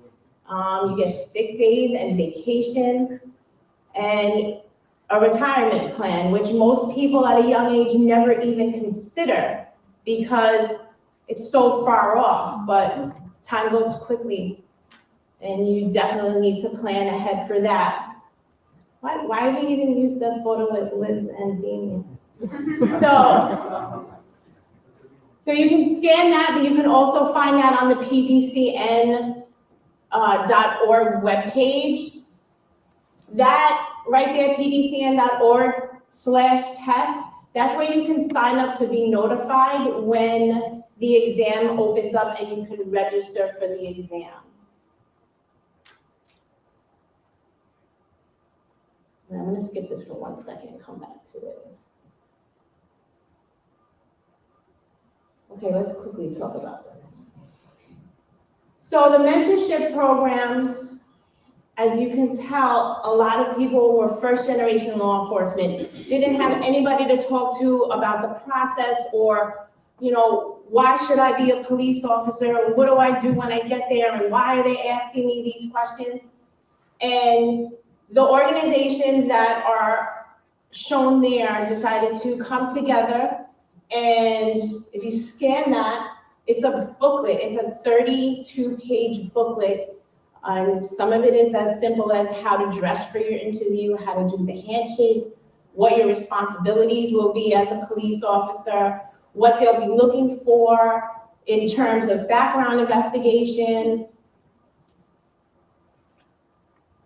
you get sick days and vacations, and a retirement plan, which most people at a young age never even consider because it's so far off, but time goes quickly, and you definitely need to plan ahead for that. Why we didn't use the photo with Liz and Damien? So you can scan that, but you can also find that on the pdcn.org webpage. That right there, pdcn.org/test, that's where you can sign up to be notified when the exam opens up and you can register for the exam. And I'm gonna skip this for 1 second and come back to it. Okay, let's quickly talk about this. So the mentorship program, as you can tell, a lot of people were first-generation law enforcement, didn't have anybody to talk to about the process or, why should I be a police officer? What do I do when I get there? And why are they asking me these questions? And the organizations that are shown there decided to come together. And if you scan that, it's a booklet. It's a 32-page booklet. And some of it is as simple as how to dress for your interview, how to do the handshakes, what your responsibilities will be as a police officer, what they'll be looking for in terms of background investigation.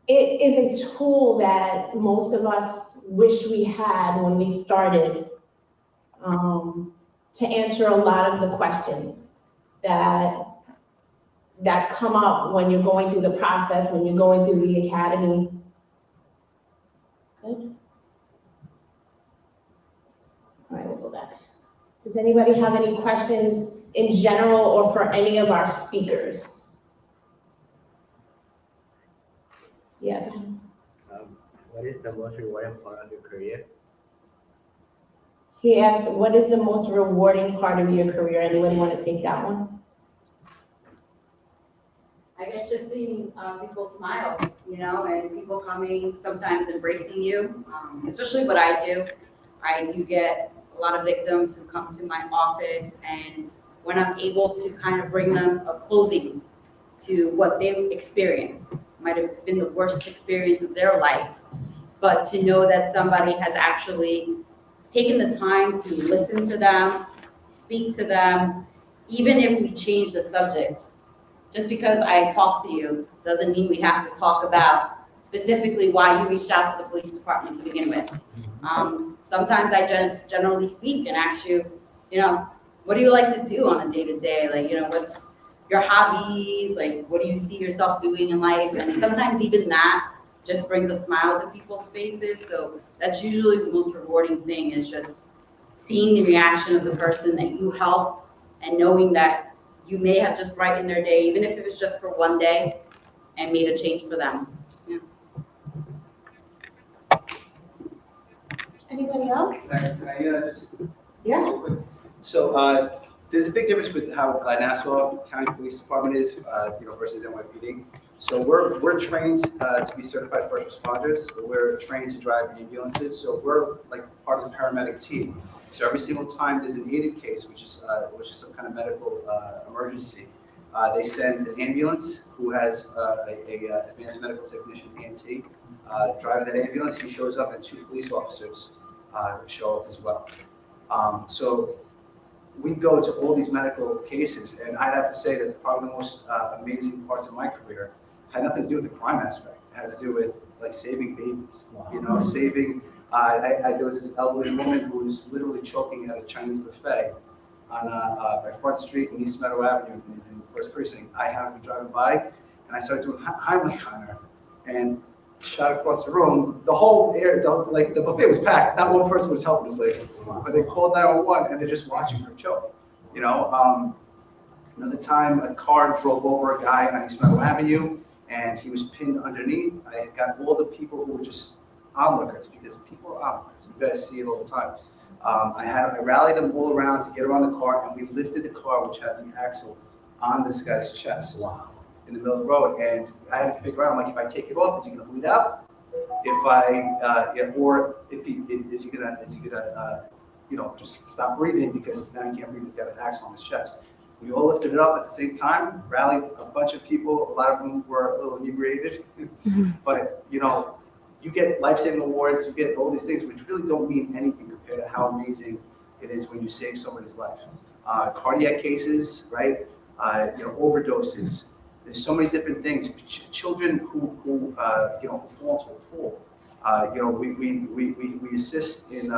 It is a tool that most of us wish we had when we started, to answer a lot of the questions that come up when you're going through the process, when you're going through the academy. Good. All right, we'll go back. Does anybody have any questions in general or for any of our speakers? Yeah. What is the most rewarding part of your career? He asked, what is the most rewarding part of your career? Anybody want to take that one? I guess just seeing people's smiles, and people coming, sometimes embracing you, especially what I do. I do get a lot of victims who come to my office, and when I'm able to kind of bring them a closing to what they've experienced, might have been the worst experience of their life, but to know that somebody has actually taken the time to listen to them, speak to them, even if we change the subject. Just because I talk to you doesn't mean we have to talk about specifically why you reached out to the police department to begin with. Sometimes I just generally speak and ask you, what do you like to do on a day-to-day? Like, what's your hobbies? Like, what do you see yourself doing in life? And sometimes even that just brings a smile to people's faces. So that's usually the most rewarding thing, is just seeing the reaction of the person that you helped and knowing that you may have just brightened their day, even if it was just for one day, and made a change for them. Yeah. Anybody else? Can I just? Yeah. Real quick? So there's a big difference with how Nassau County Police Department is, versus NYPD. So we're trained to be certified first responders. We're trained to drive ambulances. So we're like part of the paramedic team. So every single time there's an aided case, which is some kind of medical emergency, they send an ambulance who has a advanced medical technician, EMT, driving that ambulance. He shows up, and 2 police officers show up as well. So we go to all these medical cases, and I'd have to say that probably the most amazing parts of my career had nothing to do with the crime aspect. It had to do with like saving babies, saving. There was this elderly woman who was literally choking at a Chinese buffet on by Front Street and East Meadow Avenue in the First Precinct. I happened to be driving by, and I started doing Heimlich on her, and shot across the room. The whole area, the buffet was packed. Not one person was helping this lady, but they called 911, and they're just watching her choke. Another time, a car drove over a guy on East Meadow Avenue, and he was pinned underneath. I got all the people who were just onlookers, because people are onlookers. You guys see it all the time. I rallied them all around to get around the car, and we lifted the car, which had the axle, on this guy's chest. Wow. In the middle of the road, and I had to figure out, I'm like, if I take it off, is he gonna bleed out? Is he gonna just stop breathing, because now he can't breathe, he's got an axle on his chest. We all lifted it up at the same time, rallied a bunch of people. A lot of them were a little inebriated, but you get life-saving awards, you get all these things, which really don't mean anything compared to how amazing it is when you save somebody's life. Cardiac cases, right? Overdoses. There's so many different things. Children who fall into a pool. We assist in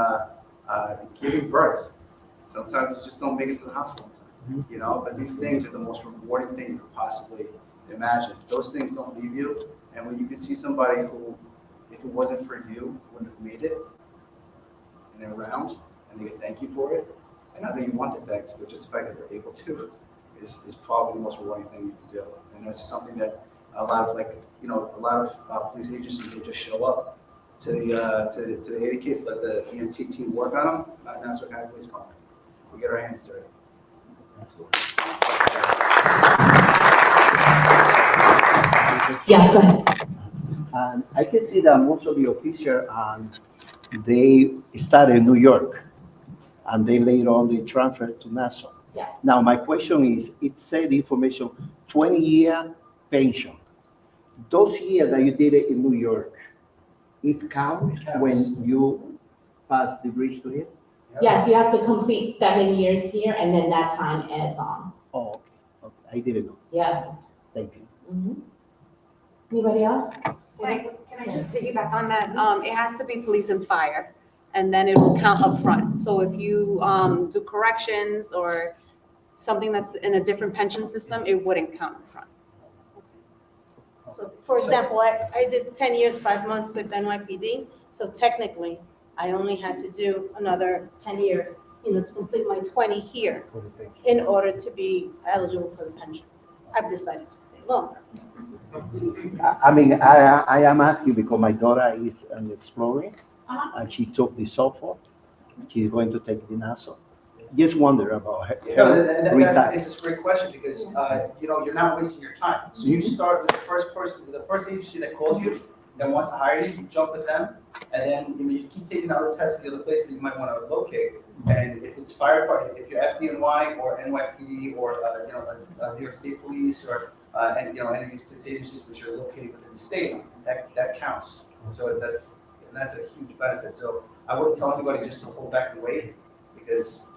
giving birth. Sometimes you just don't make it to the hospital in time. But these things are the most rewarding thing you could possibly imagine. Those things don't leave you. And when you can see somebody who, if it wasn't for you, wouldn't have made it, and they're around, and they get thank you for it, and not that you want the thanks, but just the fact that they're able to, is probably the most rewarding thing you can do. And that's something that a lot of police agencies, they just show up to the 80 cases, let the EMT team work on them, not Nassau County Police Department. We get our hands dirty. Yes, go ahead. I can see that most of the officers, they started in New York, and then later on they transferred to Nassau. Yeah. Now, my question is, it said information, 20-year pension. Those years that you did it in New York, it counts when you pass the bridge to here? Yes, you have to complete 7 years here, and then that time adds on. Oh, okay. I didn't know. Yes. Thank you. Mm-hmm. Anybody else? Can I just piggyback on that? It has to be police and fire, and then it will count up front. So if you do corrections or something that's in a different pension system, it wouldn't count up front. So, for example, I did 10 years, 5 months with NYPD. So technically, I only had to do another 10 years, to complete my 20 here in order to be eligible for the pension. I've decided to stay longer. I mean, I am asking because my daughter is an explorer, and she took the SOFO. She's going to take the Nassau. Just wonder about her. It's a great question because, you're not wasting your time. So you start with the first agency that calls you, that wants to hire you, you jump with them, and then you keep taking other tests in the other places that you might want to locate. And if it's fire department, if you're FDNY or NYPD or New York State Police or any of these police agencies which are located within the state, that counts. So that's a huge benefit. So I wouldn't tell anybody just to hold back and wait because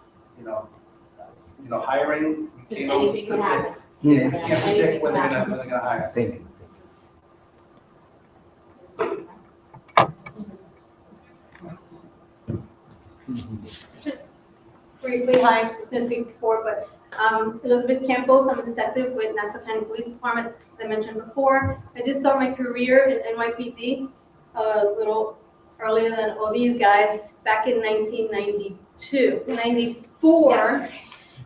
hiring you can't always Anything can happen. predict. Yeah, you can't predict when they're gonna hire. Thank you. Just briefly, hi, I was going to speak before, but Elizabeth Campos, I'm a detective with Nassau County Police Department. As I mentioned before, I did start my career in NYPD a little earlier than all these guys, back in 1992, 94.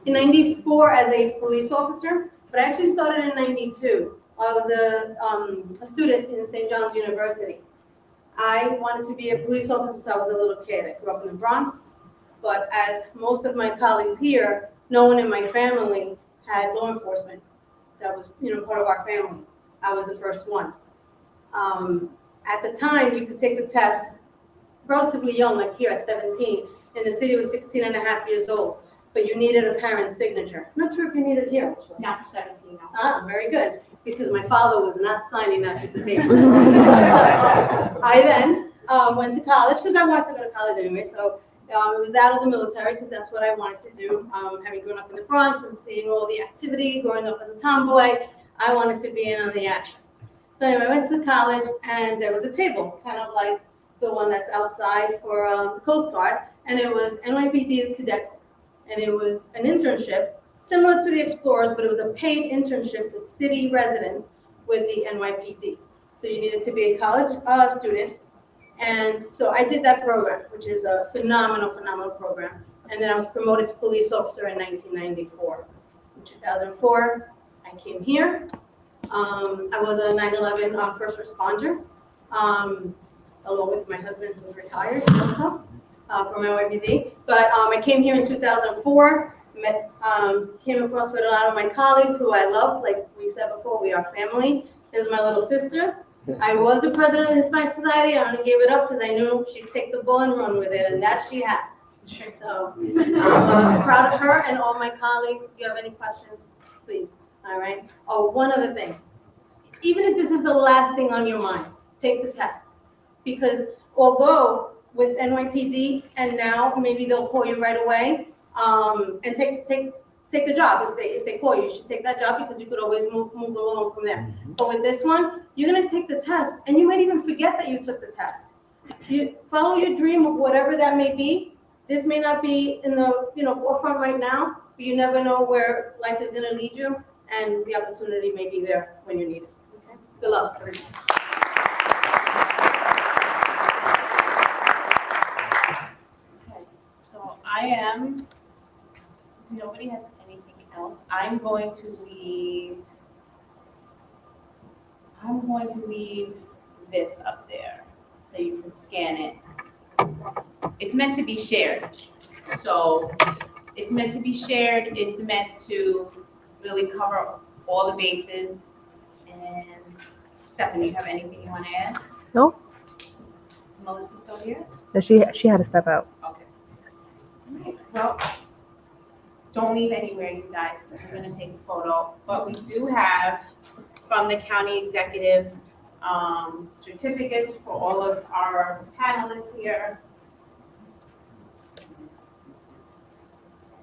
In 94 as a police officer, but I actually started in 92. I was a student in St. John's University. I wanted to be a police officer since I was a little kid. I grew up in the Bronx, but as most of my colleagues here, no one in my family had law enforcement. That was, part of our family. I was the first one. At the time, you could take the test relatively young, like here at 17. In the city, was 16 and a half years old, but you needed a parent's signature. I'm not sure if you need it here, actually. Not for 17, no. Ah, very good, because my father was not signing that piece of paper. I then went to college, because I wanted to go to college anyway, so it was out of the military, because that's what I wanted to do. Having grown up in the Bronx and seeing all the activity, growing up as a tomboy, I wanted to be in on the action. So anyway, I went to college, and there was a table, kind of like the one that's outside for the Coast Guard, and it was NYPD Cadet Corps. And it was an internship similar to the Explorers, but it was a paid internship for city residents with the NYPD. So you needed to be a college student. And so I did that program, which is a phenomenal program. And then I was promoted to police officer in 1994. In 2004, I came here. I was a 9/11 first responder, along with my husband who's retired also. From NYPD, but I came here in 2004, came across with a lot of my colleagues who I love, like we said before, we are family. This is my little sister. I was the president of the Hispanic Society. I only gave it up because I knew she'd take the ball and run with it, and that she has. So I'm proud of her and all my colleagues. If you have any questions, please, all right? Oh, one other thing. Even if this is the last thing on your mind, take the test. Because although with NYPD, and now maybe they'll call you right away and take the job. If they call you, you should take that job because you could always move along from there. But with this one, you're gonna take the test, and you might even forget that you took the test. You follow your dream of whatever that may be. This may not be in the forefront right now, but you never know where life is gonna lead you, and the opportunity may be there when you need it. Okay? Good luck, everybody. I am, if nobody has anything else, I'm going to leave this up there so you can scan it. It's meant to be shared. So it's meant to be shared. It's meant to really cover all the bases. And Stephanie, you have anything you want to add? No. Is Melissa still here? No, she had to step out. Okay. Well, don't leave anywhere, you guys. We're gonna take a photo. But we do have from the county executive certificates for all of our panelists here.